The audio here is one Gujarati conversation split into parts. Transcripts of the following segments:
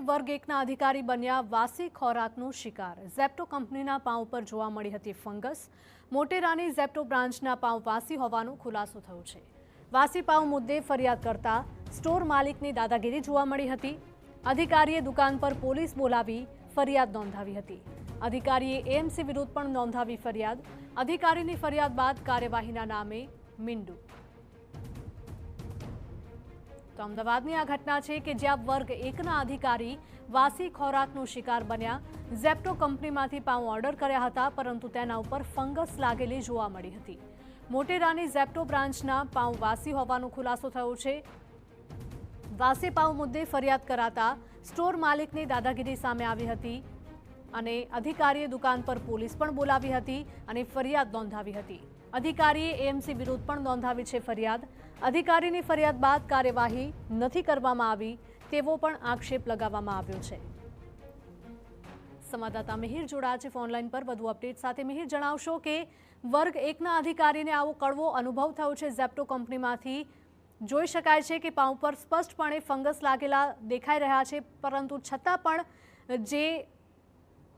વર્ગ 1ના અધિકારી બન્યા વાસી ખોરાકનો શિકાર। ઝેપ્ટો કંપનીના પાઉં પર જોવા મળી હતી ફંગસ। મોટેરાની ઝેપ્ટો બ્રાન્ચના પાઉં વાસી હોવાનો ખુલાસો થયો છે। વાસી પાઉં મુદ્દે ફરિયાદ કરતા સ્ટોર માલિકની દાદાગીરી જોવા મળી હતી। અધિકારીએ દુકાન પર પોલીસ બોલાવી ફરિયાદ નોંધાવી હતી। અધિકારીએ એએમસી વિરુદ્ધ પણ નોંધાવી ફરિયાદ। અધિકારીની ફરિયાદ બાદ કાર્યવાહીના નામે મીંડું। તો અમદાવાદની આ ઘટના છે કે જ્યાં વર્ગ 1ના અધિકારી વાસી ખોરાકનો શિકાર બન્યા। ઝેપ્ટો કંપનીમાંથી પાઉં ઓર્ડર કર્યા હતા, પરંતુ તેના ઉપર ફંગસ લાગેલી જોવા મળી હતી। મોટેરાની ઝેપ્ટો બ્રાન્ચના પાઉં વાસી હોવાનો ખુલાસો થયો છે। વાસી પાઉં મુદ્દે ફરિયાદ કરાતા સ્ટોર માલિકની દાદાગીરી સામે આવી હતી અને અધિકારીએ દુકાન પર પોલીસ પણ બોલાવી હતી અને ફરિયાદ નોંધાવી હતી। અધિકારીએ એએમસી વિરુદ્ધ પણ નોંધાવી છે ફરિયાદ। અધિકારીની ફરિયાદ બાદ કાર્યવાહી નથી કરવામાં આવી તેવો પણ આક્ષેપ લગાવવામાં આવ્યો છે। સંવાદદાતા મિહિર જોડાયા છે ફોનલાઈન પર વધુ અપડેટ સાથે। મિહિર, જણાવશો કે વર્ગ 1ના અધિકારીને આવો કડવો અનુભવ થયો છે ઝેપ્ટો કંપનીમાંથી। જોઈ શકાય છે કે પાઉં પર સ્પષ્ટપણે ફંગસ લાગેલા દેખાઈ રહ્યા છે, પરંતુ છતાં પણ જે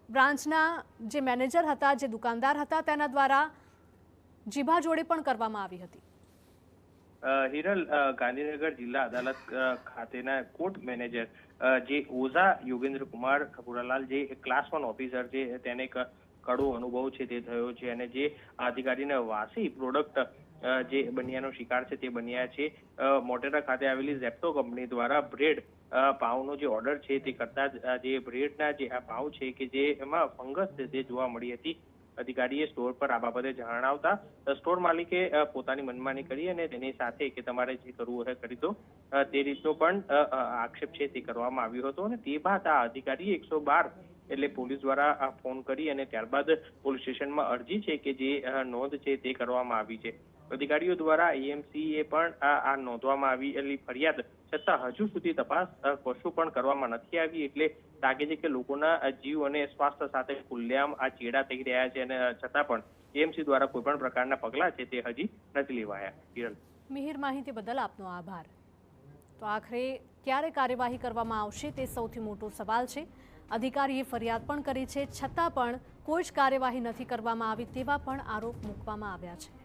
બ્રાન્ચના જે મેનેજર હતા, જે દુકાનદાર હતા, તેના દ્વારા જીભાજોડી પણ કરવામાં આવી હતી। હિરલ, ગાંધીનગર જિલ્લા અદાલત ખાતેના કોર્ટ મેનેજર જે ઓઝા યોગેન્દ્ર કુમાર ખપુરાલાલ, જે ક્લાસ 1 ઓફિસર છે, તેને એક કડવો અનુભવ છે તે થયો છે અને જે અધિકારીને વાસી પ્રોડક્ટ જે બન્યાનો શિકાર છે તે બન્યા છે। મોટેરા ખાતે આવેલી ઝેપ્ટો કંપની દ્વારા બ્રેડ પાઉંનો જે ઓર્ડર છે તે કરતા જ જે બ્રેડના જે આ પાઉં છે કે જે એમાં ફંગસ છે તે જોવા મળી હતી। અધિકારીએ સ્ટોર પર આ બાબતે જણાવતા સ્ટોર માલિકે પોતાની મનમાની કરી અને તેની સાથે કે તમારે જે કરવું હોય કરી દો તે રીતનો પણ આક્ષેપ છે તે કરવામાં આવ્યો હતો। અને તે બાદ આ અધિકારીએ 112 એટલે પોલીસ દ્વારા ફોન કરી અને ત્યારબાદ પોલીસ સ્ટેશનમાં અરજી છે કે જે નોંધ છે તે કરવામાં આવી છે। અધિકારીઓ દ્વારા એએમસીએ પણ આ નોંધવામાં આવેલી ફરિયાદ છતાં હજુ સુધી તપાસ કશું પણ કરવામાં નથી આવી, એટલે લાગે છે કે લોકોના જીવ અને સ્વાસ્થ્ય સાથે ખુલ્લેઆમ આ ચેડા થઈ રહ્યા છે અને છતાં પણ એએમસી દ્વારા કોઈ પણ પ્રકારના પગલાં છે તે હજી નથી લેવાયા। મિહિર, માહિતી બદલ આપનો આભાર। તો આખરે ક્યારે કાર્યવાહી કરવામાં આવશે તે સૌથી મોટો સવાલ છે। અધિકારીએ ફરિયાદ પણ કરી છે, છતાં પણ કોઈ જ કાર્યવાહી નથી કરવામાં આવી તેવા પણ આરોપ મૂકવામાં આવ્યા છે।